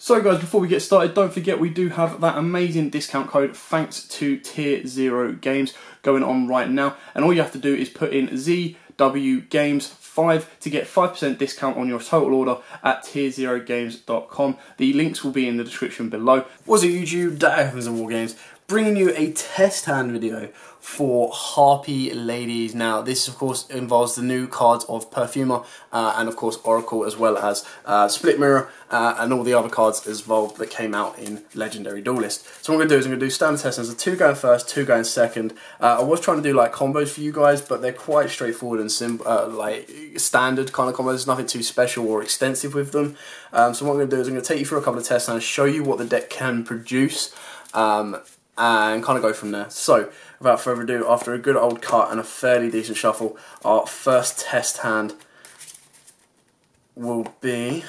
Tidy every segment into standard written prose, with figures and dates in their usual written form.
So guys, before we get started, don't forget we do have that amazing discount code thanks to Tier 0 Games going on right now. And all you have to do is put in ZWGames5 to get 5% discount on your total order at tier0games.com. The links will be in the description below. What's up YouTube, Harpie and Wargames, bringing you a test hand video for Harpie ladies. Now this of course involves the new cards of Perfumer and of course Oracle, as well as Split Mirror and all the other cards as well that came out in Legendary Duelist. So what I'm going to do is I'm going to do standard test hands, so 2 going first, 2 going second. I was trying to do like combos for you guys, but they're quite straightforward and simple, like standard kind of combos. There's nothing too special or extensive with them. So what I'm going to do is I'm going to take you through a couple of test hands, show you what the deck can produce, and kind of go from there. So without further ado, after a good old cut and a fairly decent shuffle, our first test hand will be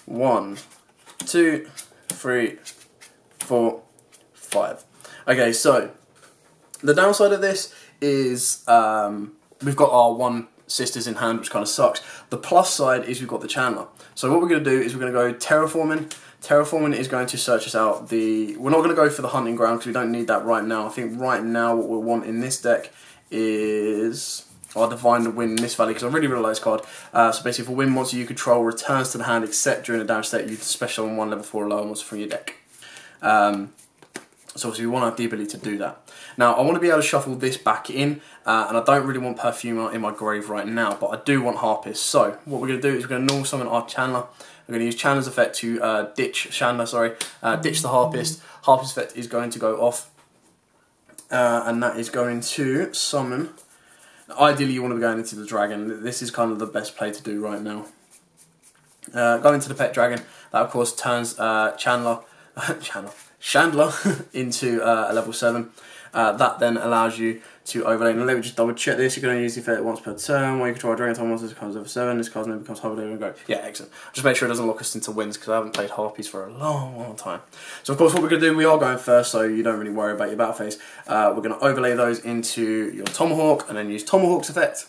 1, 2, 3, 4, 5. Okay, so the downside of this is we've got our 1 sisters in hand, which kind of sucks. The plus side is we've got the Chandler. So what we're going to do is we're going to go Terraforming. Terraforming is going to search us out the... We're not going to go for the Hunting Ground because we don't need that right now. I think right now what we'll want in this deck is our Divine the Wind in this valley, because I really like this card. So basically, if a wind monster you control returns to the hand except during a damage state, you special on 1 level 4 or lower monster from your deck. So obviously we want to have the ability to do that. Now I want to be able to shuffle this back in, and I don't really want Perfumer in my grave right now, but I do want Harpie. So what we're going to do is we're going to normal summon our Chandler. We're going to use Chandler's effect to ditch the Harpist. Harpist's effect is going to go off, and that is going to summon. Ideally you want to be going into the dragon. This is kind of the best play to do right now. Go into the pet dragon. That of course turns Chandler into a level 7. That then allows you to overlay. Now let me just double check this. You're going to use the effect once per turn. While you control a dragon type monster, this becomes level 7. This card then becomes Harpie and go. Yeah, excellent. Just make sure it doesn't lock us into wins, because I haven't played Harpies for a long time. So of course what we're going to do, we are going first, so you don't really worry about your battle phase. We're going to overlay those into your Tomahawk and then use Tomahawk's effect.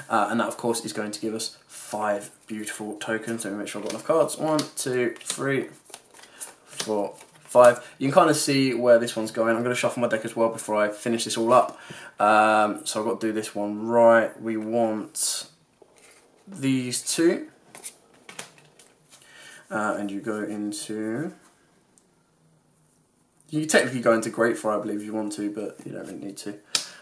And that of course is going to give us 5 beautiful tokens. So let me make sure I've got enough cards. 1, 2, 3, 4, 5. You can kind of see where this one's going. I'm going to shuffle my deck as well before I finish this all up. So I've got to do this one right. We want these 2. And you go into... You technically go into Great Fire, I believe, if you want to, but you don't really need to.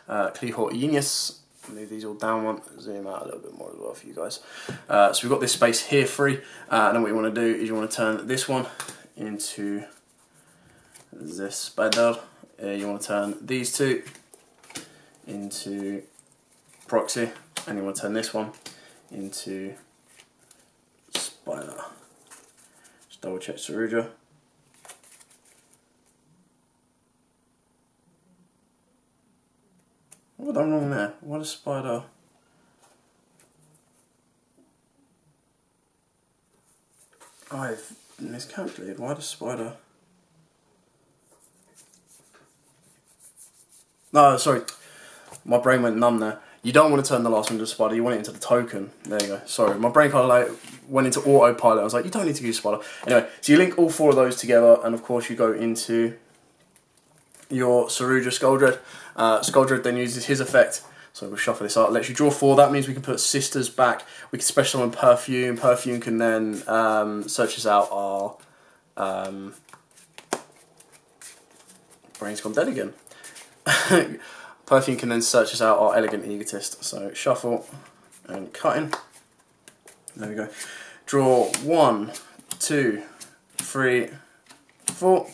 Clearhawk Genius. Move these all down one, zoom out a little bit more as well for you guys. So we've got this space here free, and then what you want to do is you want to turn this one into the Spider. You want to turn these 2 into Proxy, and you want to turn this one into Spider. Just double check Saruja. What have I done wrong there? What a Spider. I've miscalculated. Why does Spider... No, sorry. My brain went numb there. You don't want to turn the last one into Spider, you want it into the token. There you go. Sorry, my brain kind of like went into autopilot. I was like, you don't need to use Spider. Anyway, so you link all 4 of those together, and of course you go into your Saruja Skuldred. Skuldred then uses his effect, so we'll shuffle this out, lets you draw 4. That means we can put sisters back, we can special on Perfume. Perfume can then search us out our brain's gone dead again. Perfume can then search us out our Elegant Egotist. So shuffle and cutting. There we go. Draw 1, 2, 3, 4.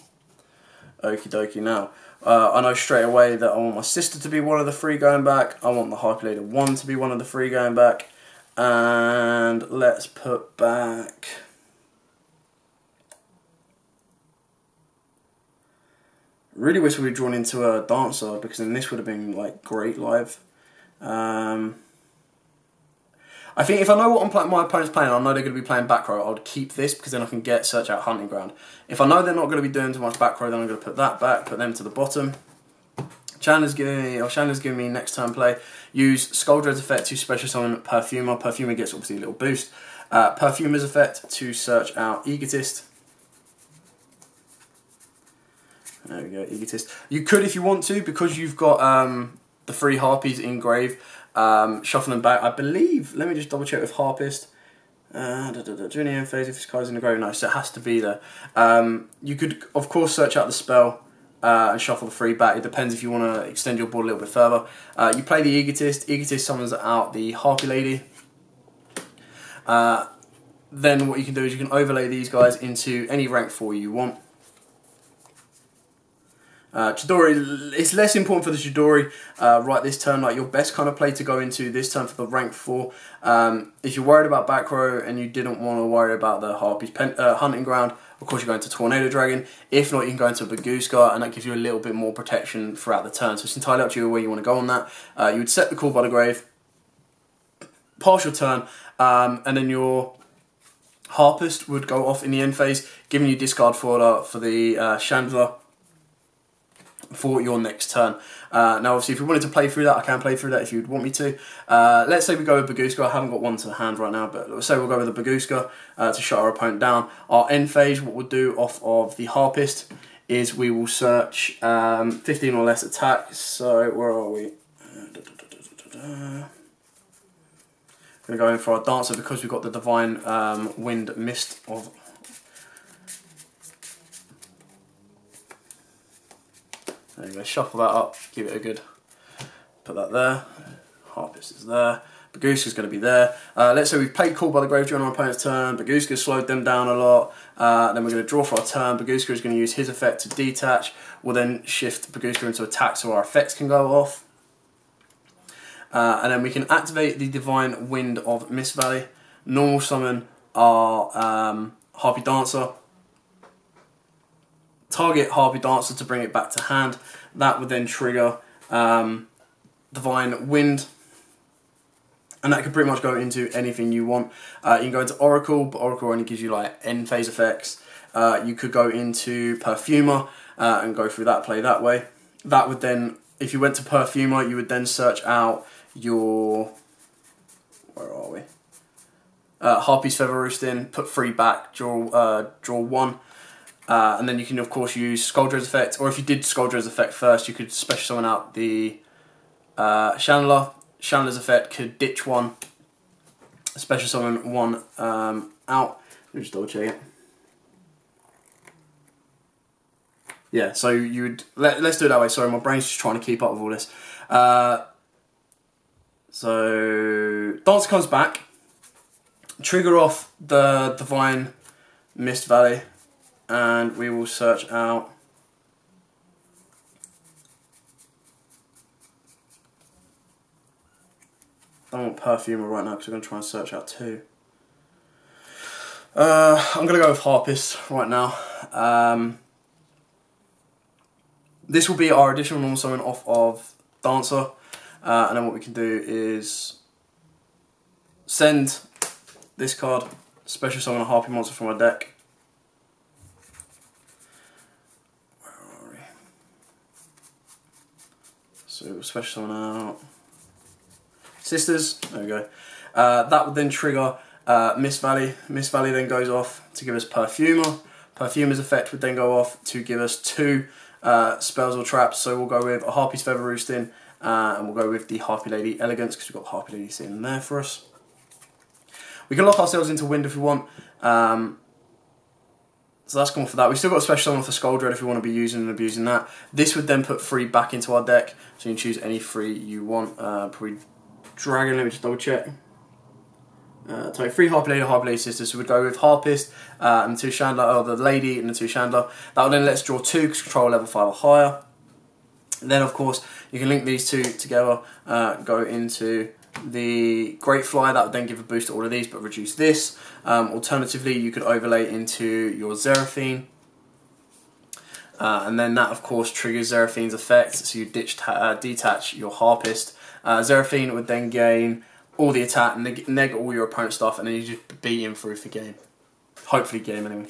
Okie dokie. Now I know straight away that I want my sister to be one of the 3 going back. I want the Harpie Lady 1 to be one of the 3 going back. And let's put back... Really wish we were drawn into a Dancer, because then this would have been like great live. I think if I know what my opponent's playing, I know they're going to be playing back row, I would keep this, because then I can get search out Hunting Ground. If I know they're not going to be doing too much back row, then I'm going to put that back, put them to the bottom. Chandler's giving me next turn play. Use Skuldred's effect to special summon Perfumer. Perfumer gets obviously a little boost. Perfumer's effect to search out Egotist. There we go, Egotist. You could, if you want to, because you've got the 3 Harpies in grave, shuffle them back. I believe, let me just double check with Harpist. During the end phase, if this card's in the grave, no, so it has to be there. You could, of course, search out the spell and shuffle the 3 back. It depends if you want to extend your board a little bit further. You play the Egotist. Egotist summons out the Harpie Lady. Then what you can do is you can overlay these guys into any rank 4 you want. Chidori, it's less important for the Chidori right this turn. Like, your best kind of play to go into this turn for the rank 4. If you're worried about back row and you didn't want to worry about the Harpie's hunting ground, of course you go into Tornado Dragon. If not, you can go into Baguska, and that gives you a little bit more protection throughout the turn. So it's entirely up to you where you want to go on that. You would set the Call by the Grave, pass your turn, and then your Harpist would go off in the end phase, giving you discard fodder for the Chandler for your next turn. Now obviously if you wanted to play through that, I can play through that if you'd want me to. Let's say we go with Baguska. I haven't got one to hand right now, but let's say we'll go with the Baguska to shut our opponent down. Our end phase, what we'll do off of the Harpist is we will search 15 or less attack. So where are we? We're going to go in for our Dancer because we've got the Divine Wind Mist of... There you go, shuffle that up, give it a good, put that there, Harpist is there, Baguska's going to be there. Let's say we've played Call by the Grave during our opponent's turn, Baguska slowed them down a lot, then we're going to draw for our turn, Baguska is going to use his effect to detach, we'll then shift Baguska into attack so our effects can go off. And then we can activate the Divine Wind of Mist Valley, normal summon our Harpie Dancer, target Harpie Dancer to bring it back to hand. That would then trigger Divine Wind, and that could pretty much go into anything you want. You can go into Oracle, but Oracle only gives you like end phase effects. You could go into Perfumer and go through that, play that way. That would then, if you went to Perfumer, you would then search out your, where are we? Harpie's Feather Roosting, put 3 back, draw 1. And then you can of course use Skuldrow's effect, or if you did Skuldrow's effect first, you could special summon out the Chandler. Chandler's effect could ditch 1, special summon 1 out. Let me just double check it. Yeah, so you would, let's do it that way. Sorry, my brain's just trying to keep up with all this. So Dancer comes back, trigger off the Divine Mist Valley, and we will search out I don't want Perfumer right now because we're going to try and search out 2. I'm going to go with Harpist right now. This will be our additional normal summon off of Dancer, and then what we can do is send this card, special summon a Harpie monster from our deck. So we'll special summon out Sisters, there we go. That would then trigger Mist Valley. Mist Valley then goes off to give us Perfumer. Perfumer's effect would then go off to give us 2 spells or traps. So we'll go with a Harpie's Feather Roosting, and we'll go with the Harpie Lady Elegance because we've got the Harpie Lady sitting there for us. We can lock ourselves into Wind if we want. So that's gone for that. We've still got a special summon for Skuldred if we want to be using and abusing that. This would then put 3 back into our deck, so you can choose any 3 you want. Probably Dragon, let me just double check. So 3 Harpie Lady Sisters, so we'd go with Harpist and 2 Chandler, or the Lady and the 2 Chandler. That will then let us draw 2 because control level 5 or higher. And then of course you can link these 2 together, go into the Great Fly. That would then give a boost to all of these but reduce this. Alternatively you could overlay into your Seraphine, and then that of course triggers Seraphine's effect, so you detach your Harpist. Seraphine would then gain all the attack, neg all your opponent's stuff, and then you just beat him through for game. Hopefully game anyway.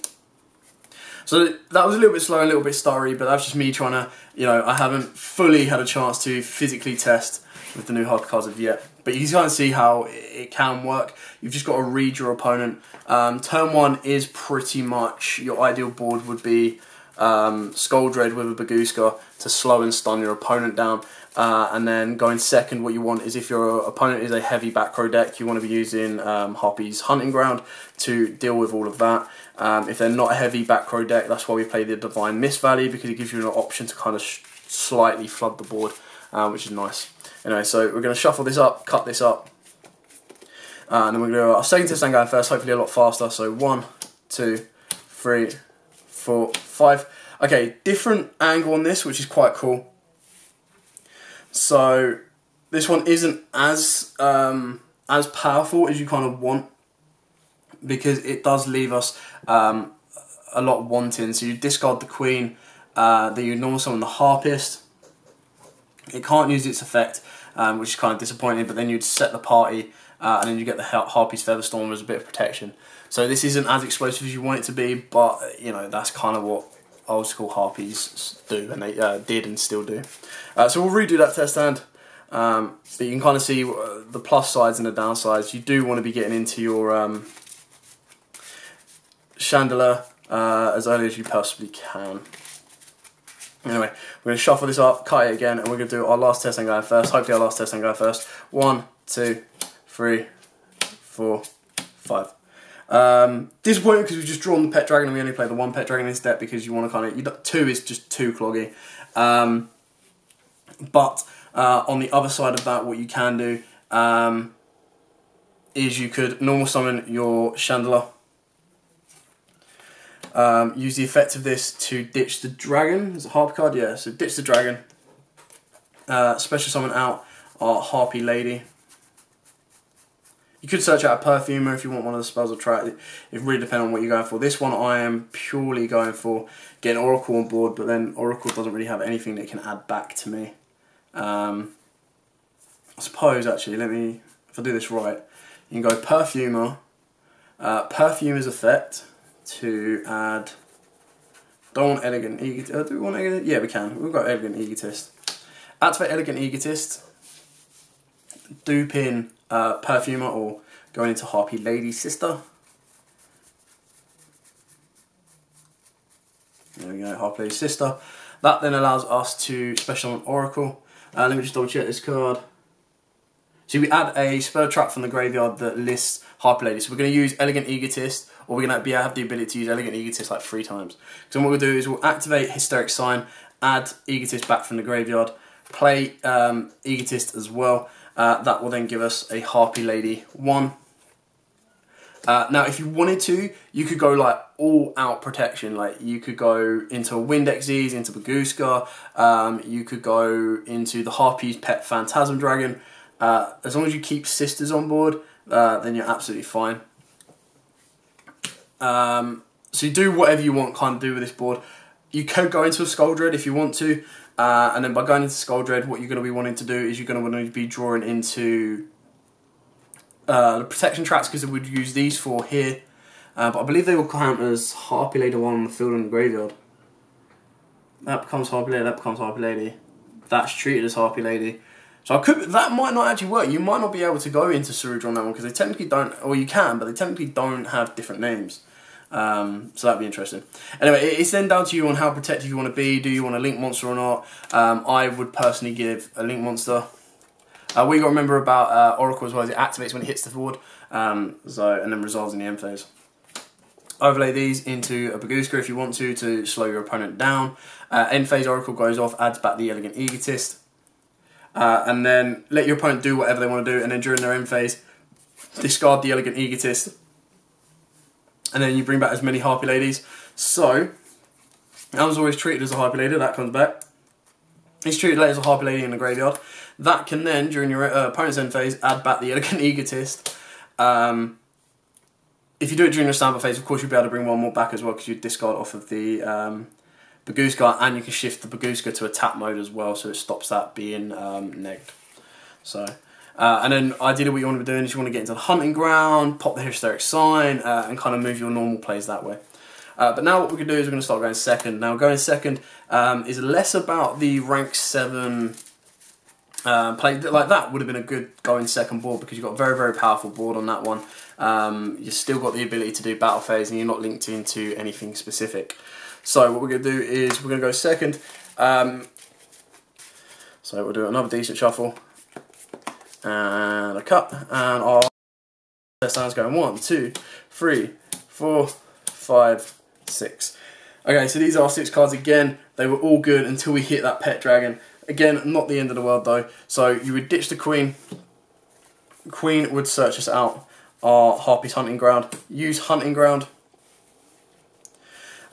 So that was a little bit slow, a little bit stuttery, but that's just me trying to, you know, I haven't fully had a chance to physically test with the new Harpie cards of yet. But you can kind of see how it can work. You've just got to read your opponent. Turn 1 is pretty much your ideal board would be Skuldred with a Baguska to slow and stun your opponent down. And then going second, what you want is if your opponent is a heavy back row deck, you want to be using Harpie's Hunting Ground to deal with all of that. If they're not a heavy back row deck, that's why we play the Divine Mist value, because it gives you an option to kind of slightly flood the board, which is nice. Anyway, so we're going to shuffle this up, cut this up, and then we're going to do our second test and going first, hopefully a lot faster. So 1, 2, 3, 4, 5. Okay, different angle on this, which is quite cool. So this one isn't as powerful as you kind of want, because it does leave us a lot wanting. So you discard the Queen, then you normal summon the Harpist. It can't use its effect, which is kind of disappointing, but then you'd set the party, and then you get the Harpie's Featherstorm as a bit of protection. So this isn't as explosive as you want it to be, but you know, that's kind of what old school Harpies do, and they did and still do. So we'll redo that test hand, but you can kind of see the plus sides and the downsides. You do want to be getting into your Chandelier as early as you possibly can. Anyway, we're going to shuffle this up, cut it again, and we're going to do our last test and go first. Hopefully our last test and go first. 1, 2, 3, 4, 5. Disappointing because we've just drawn the Pet Dragon and we only play the 1 Pet Dragon in this deck, because you want to kind of... 2 is just too cloggy. But on the other side of that, what you can do is you could normal summon your Chandelier. Use the effect of this to ditch the dragon. Is it a Harpie card? Yeah, so ditch the dragon. Special summon out our Harpie Lady. You could search out a Perfumer if you want one of the spells or try it. It really depends on what you're going for. This one I am purely going for getting Oracle on board, but then Oracle doesn't really have anything that can add back to me. I suppose actually, if I do this right, you can go Perfumer, Perfumer's effect to add. Don't want Elegant Egotist. Do we want Elegant? Yeah, we can. We've got Elegant Egotist. Activate Elegant Egotist. Dupe in Perfumer, or going into Harpie Lady Sister. There we go, Harpie Lady Sister. That then allows us to special on Oracle. Let me just double check this card. So we add a spell trap from the graveyard that lists Harpie Lady. So we're going to use Elegant Egotist, or we're going to have the ability to use Elegant Egotist like 3 times. So what we'll do is we'll activate Hysteric Sign, add Egotist back from the graveyard, play Egotist as well. That will then give us a Harpie Lady 1. Now, if you wanted to, you could go like all out protection. Like you could go into Wind Xyz, into Baguska. You could go into the Harpie's Pet Phantasm Dragon. As long as you keep Sisters on board, then you're absolutely fine. So you do whatever you want, kind of do with this board. You could go into a Skuldred if you want to, and then by going into Skuldred, what you're going to be wanting to do is you're going to want to be drawing into the protection tracks, because we would use these 4 here. But I believe they will count as Harpie Lady 1 on the field and the graveyard. That becomes Harpie Lady, that becomes Harpie Lady. That's treated as Harpie Lady. So that might not actually work. You might not be able to go into Surudra on that one, because they technically don't, or you can, but they technically don't have different names. So that'd be interesting. Anyway, it's then down to you on how protective you want to be. Do you want a Link Monster or not? I would personally give a Link Monster. What you got to remember about Oracle as well is it activates when it hits the board, and then resolves in the end phase. Overlay these into a Baguska if you want to slow your opponent down. End phase Oracle goes off, adds back the Elegant Egotist, and then let your opponent do whatever they want to do, and then during their end phase, discard the Elegant Egotist, and then you bring back as many Harpie Ladies. So, that was always treated as a Harpie Lady, that comes back. It's treated later as a Harpie Lady in the graveyard. That can then, during your opponent's end phase, add back the Elegant Egotist. If you do it during your standby phase, of course you'll be able to bring 1 more back as well, because you discard off of the Baguska, and you can shift the Baguska to attack mode as well, so it stops that being negged. So, and then ideally what you want to be doing is you want to get into the Hunting Ground, pop the Hysteric Sign, and kind of move your normal plays that way. But now what we can do is we're going to start going second. Now going second is less about the rank 7 played it like that, would have been a good going second board, because you've got a very, very powerful board on that one. You've still got the ability to do battle phase, and you're not linked into anything specific. So what we're going to do is we're going to go second. So we'll do another decent shuffle and a cut, and our test hand's going 1, 2, 3, 4, 5, 6. Okay, so these are 6 cards again. They were all good until we hit that pet dragon. Again, not the end of the world though. So you would ditch the queen. Queen would search us out our Harpie's hunting ground. Use hunting ground.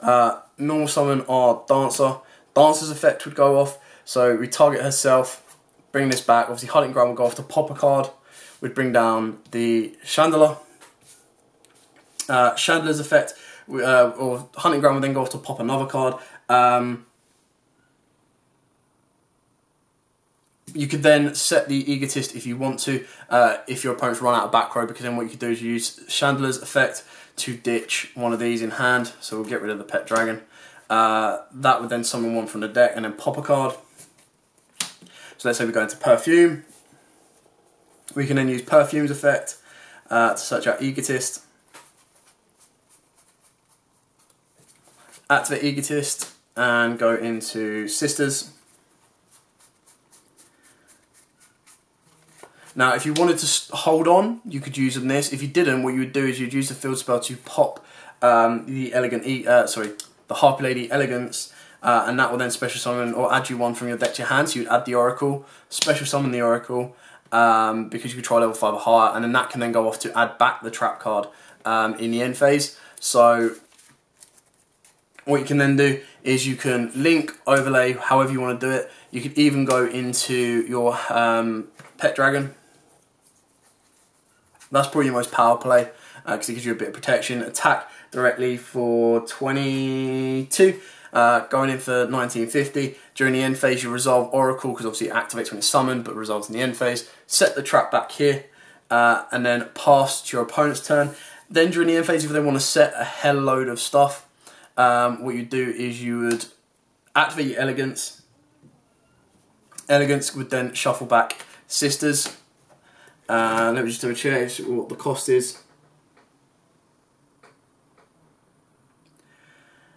Normal summon our dancer. Dancer's effect would go off. So we target herself. Bring this back. Obviously, hunting ground would go off to pop a card. We'd bring down the chandelier. Chandelier's effect, or hunting ground would then go off to pop another card. You could then set the egotist if you want to, if your opponent's run out of back row, because then what you could do is use Chandelier's effect to ditch one of these in hand. So we'll get rid of the pet dragon. That would then summon one from the deck and then pop a card. So let's say we go into Perfume. We can then use Perfume's effect to search out egotist. Activate egotist and go into Sisters. Now, if you wanted to hold on, you could use this. If you didn't, what you would do is you'd use the field spell to pop the Harpie Lady Elegance, and that will then special summon or add you one from your deck to your hand. So you'd add the Oracle, special summon the Oracle, because you could try level 5 or higher, and then that can then go off to add back the trap card in the end phase. So what you can then do is you can link, overlay, however you want to do it. You could even go into your pet dragon. That's probably your most power play, because it gives you a bit of protection. Attack directly for 22, going in for 1950. During the end phase you resolve Oracle, because obviously it activates when it's summoned, but resolves in the end phase. Set the trap back here, and then pass to your opponent's turn. Then during the end phase, if you then want to set a hell load of stuff, what you do is you would activate your Elegance. Elegance would then shuffle back Sisters. Let me just do a check what the cost is.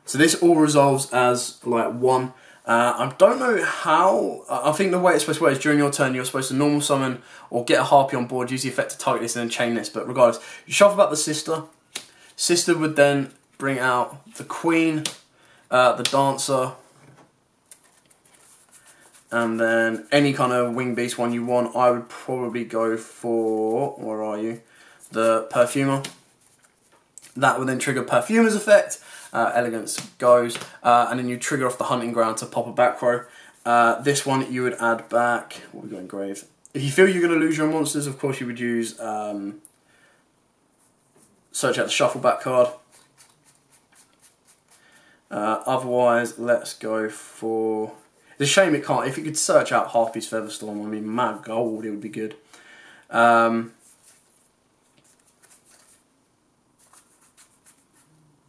So this all resolves as like 1. I don't know how. I think the way it's supposed to work is during your turn you're supposed to normal summon or get a Harpie on board, use the effect to target this and then chain this, but regardless, you shuffle back the Sister. Sister would then bring out the Queen, the Dancer, and then any kind of wing beast one you want. I would probably go for, where are you? The Perfumer. That would then trigger Perfumer's effect. Elegance goes, and then you trigger off the hunting ground to pop a back row. This one you would add back, what we got engraved? If you feel you're going to lose your monsters, of course you would use search out the shuffle back card. Otherwise, let's go for... It's a shame it can't. If you could search out Harpie's Featherstorm, I mean, my gold, it would be good.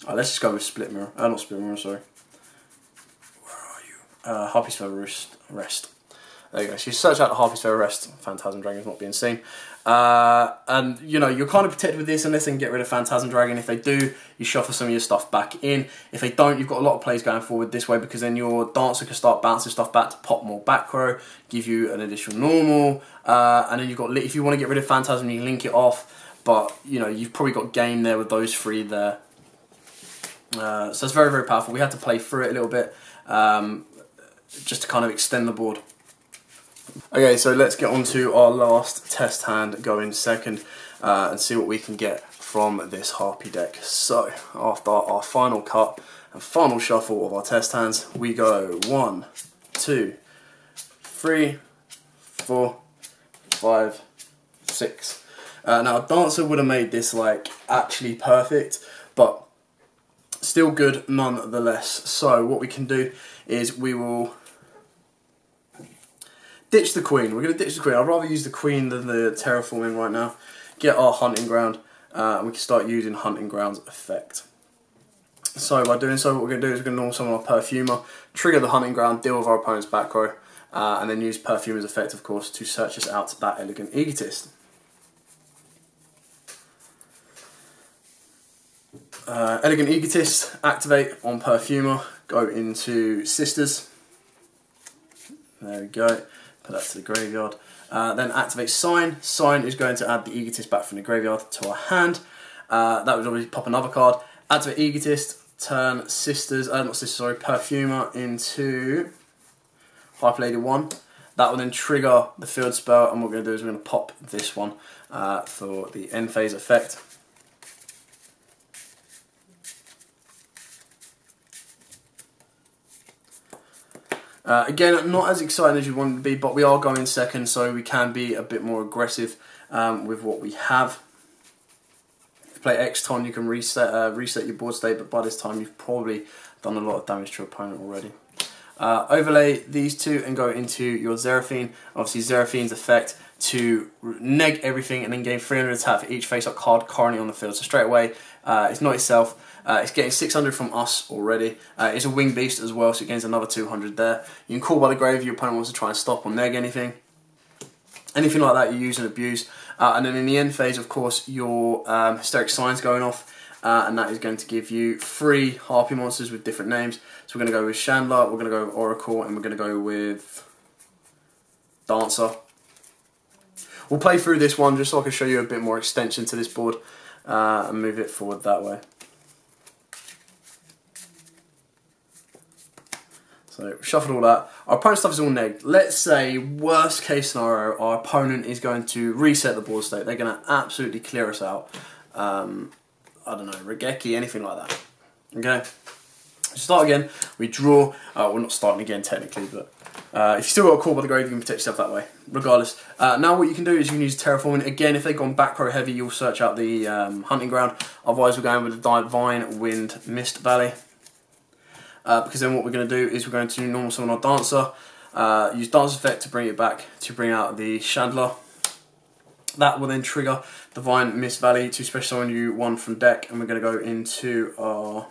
Let's just go with Split Mirror. Not Split Mirror, sorry. Where are you? Harpie's Feather Rest. There you go. So you search out the Harpie's Feather Rest. Phantasm Dragon's not being seen. And, you know, you're kind of protected with this unless they can get rid of Phantasm Dragon. If they do, you shuffle some of your stuff back in. If they don't, you've got a lot of plays going forward this way, because then your Dancer can start bouncing stuff back to pop more back row, give you an additional normal, and then you've got, if you want to get rid of Phantasm, you can link it off, but, you know, you've probably got game there with those 3 there. So it's very, very powerful. We had to play through it a little bit, just to kind of extend the board. Okay, so let's get on to our last test hand going second, and see what we can get from this Harpie deck. So, after our final cut and final shuffle of our test hands, we go 1, 2, 3, 4, 5, 6. Now, Dancer would have made this like actually perfect, but still good nonetheless. So what we can do is we will ditch the Queen. We're going to ditch the Queen. I'd rather use the Queen than the Terraforming right now. Get our Hunting Ground, and we can start using Hunting Ground's effect. So by doing so, what we're going to do is we're going to normal summon our Perfumer, trigger the Hunting Ground, deal with our opponent's back row, and then use Perfumer's effect, of course, to search us out that Elegant Egotist. Elegant Egotist, activate on Perfumer, go into Sisters. There we go, put that to the graveyard. Then activate Sign. Sign is going to add the Egotist back from the graveyard to our hand. That would obviously pop another card. Activate Egotist, turn Sisters, not Sisters, sorry, Perfumer into Harpie Lady 1. That will then trigger the field spell, and what we're going to do is we're going to pop this one for the end phase effect. Again, not as exciting as you want it to be, but we are going second, so we can be a bit more aggressive with what we have. If you play X-Ton, you can reset your board state, but by this time you've probably done a lot of damage to your opponent already. Overlay these two and go into your Seraphine. Obviously, Seraphine's effect to neg everything and then gain 300 attack for each face-up card currently on the field. So straight away, it's not itself. It's getting 600 from us already. It's a wing beast as well, so it gains another 200 there. You can call by the grave if your opponent wants to try and stop or neg anything. Anything like that you use and abuse. And then in the end phase, of course, your Hysteric Sign's going off. And that is going to give you 3 Harpie monsters with different names. So we're going to go with Chandler, we're going to go with Oracle, and we're going to go with Dancer. We'll play through this one just so I can show you a bit more extension to this board and move it forward that way. So shuffled all that. Our opponent's stuff is all negged. Let's say, worst case scenario, our opponent is going to reset the board state. They're going to absolutely clear us out. I don't know, Regeki, anything like that. Okay? Start again, we draw. We're not starting again technically, but if you still got a call by the grave, you can protect yourself that way, regardless. Now what you can do is you can use Terraforming. Again, if they've gone back row heavy, you'll search out the Hunting Ground. Otherwise, we're going with the Divine Wind Mist Valley. Because then what we're going to do is we're going to normal summon our Dancer, use Dancer's effect to bring it back, to bring out the Chandler. That will then trigger Divine Mist Valley to special summon you 1 from deck, and we're going to go into our...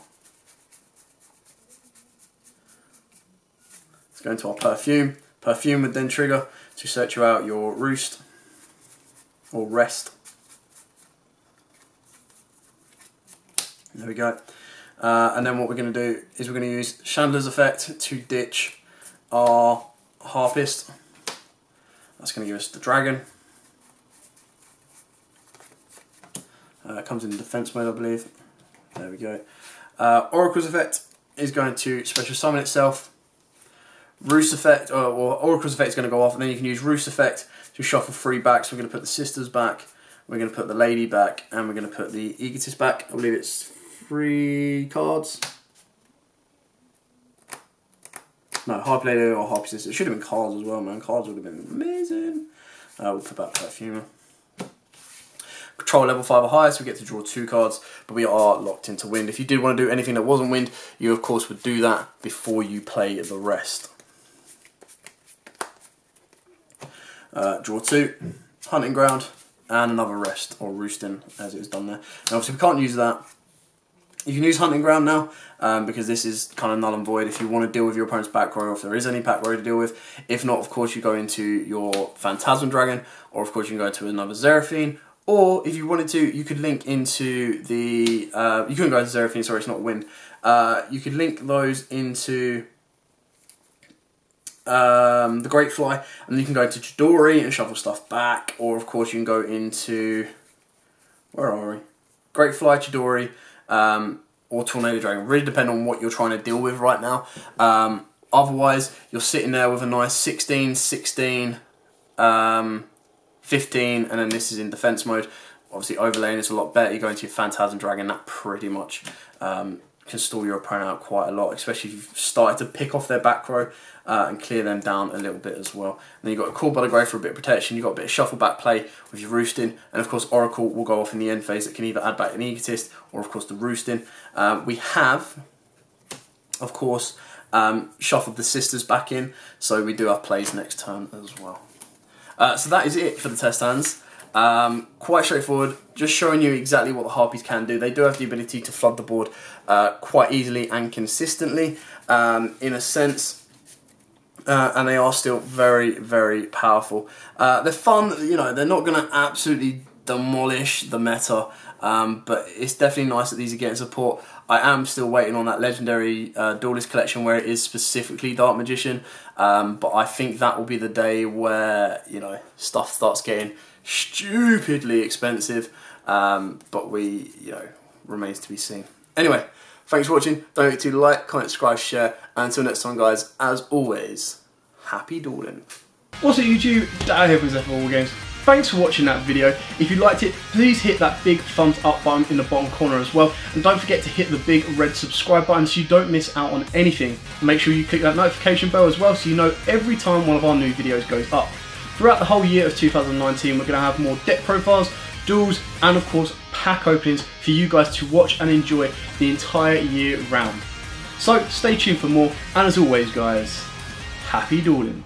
Let's go into our Perfume. Perfume would then trigger to search you out your Roost, or Rest. There we go. And then what we're going to do is we're going to use Chandler's effect to ditch our Harpist. That's going to give us the Dragon. It comes in defense mode, I believe. There we go. Oracle's effect is going to special summon itself. Roost effect, or Oracle's effect is going to go off, and then you can use Roost effect to shuffle 3 back. So we're going to put the Sisters back, we're going to put the Lady back, and we're going to put the Egotist back. I believe it's 3 cards. No, Harpie Lady or Harpie Sister. It should have been cards as well, man. Cards would have been amazing. We'll put back Perfumer. Control level 5 or higher, so we get to draw 2 cards, but we are locked into wind. If you did want to do anything that wasn't wind, you of course would do that before you play the rest. Draw 2, Hunting Ground, and another rest, or Roosting, as it was done there. Now obviously we can't use that. You can use Hunting Ground now, because this is kind of null and void if you want to deal with your opponent's back row, or if there is any back row to deal with. If not, of course, you go into your Phantasm Dragon, or of course you can go into another Seraphine, or if you wanted to, you could link into the... you couldn't go into Seraphine, sorry, it's not wind. You could link those into the Great Fly, and you can go into Chidori and shuffle stuff back, or of course you can go into... Where are we? Great Fly, Chidori, or Tornado Dragon. Really depend on what you're trying to deal with right now. Otherwise, you're sitting there with a nice 16, 16, 15, and then this is in defense mode. Obviously overlaying is a lot better. You go into your Phantasm Dragon, that pretty much can stall your opponent out quite a lot, especially if you've started to pick off their back row and clear them down a little bit as well. And then you've got a Call by the Grave for a bit of protection, you've got a bit of shuffle back play with your Roosting, and of course Oracle will go off in the end phase that can either add back an Egotist or of course the Roosting. We have, of course, shuffled the Sisters back in, so we do have plays next turn as well. So that is it for the test hands. Quite straightforward, just showing you exactly what the Harpies can do. They do have the ability to flood the board quite easily and consistently. In a sense, and they are still very, very powerful. They're fun, you know, they're not going to absolutely demolish the meta, but it's definitely nice that these are getting support. I am still waiting on that legendary Duelist collection where it is specifically Dark Magician, but I think that will be the day where, you know, stuff starts getting stupidly expensive, but you know, remains to be seen. Anyway, thanks for watching. Don't forget to like, comment, subscribe, share, and until next time, guys, as always, happy dueling. What's up, YouTube? Dan here from Zephyr Wargames. Thanks for watching that video. If you liked it, please hit that big thumbs up button in the bottom corner as well. And don't forget to hit the big red subscribe button so you don't miss out on anything. Make sure you click that notification bell as well so you know every time one of our new videos goes up. Throughout the whole year of 2019, we're going to have more deck profiles, duels, and of course pack openings for you guys to watch and enjoy the entire year round. So stay tuned for more, and as always guys, happy dueling.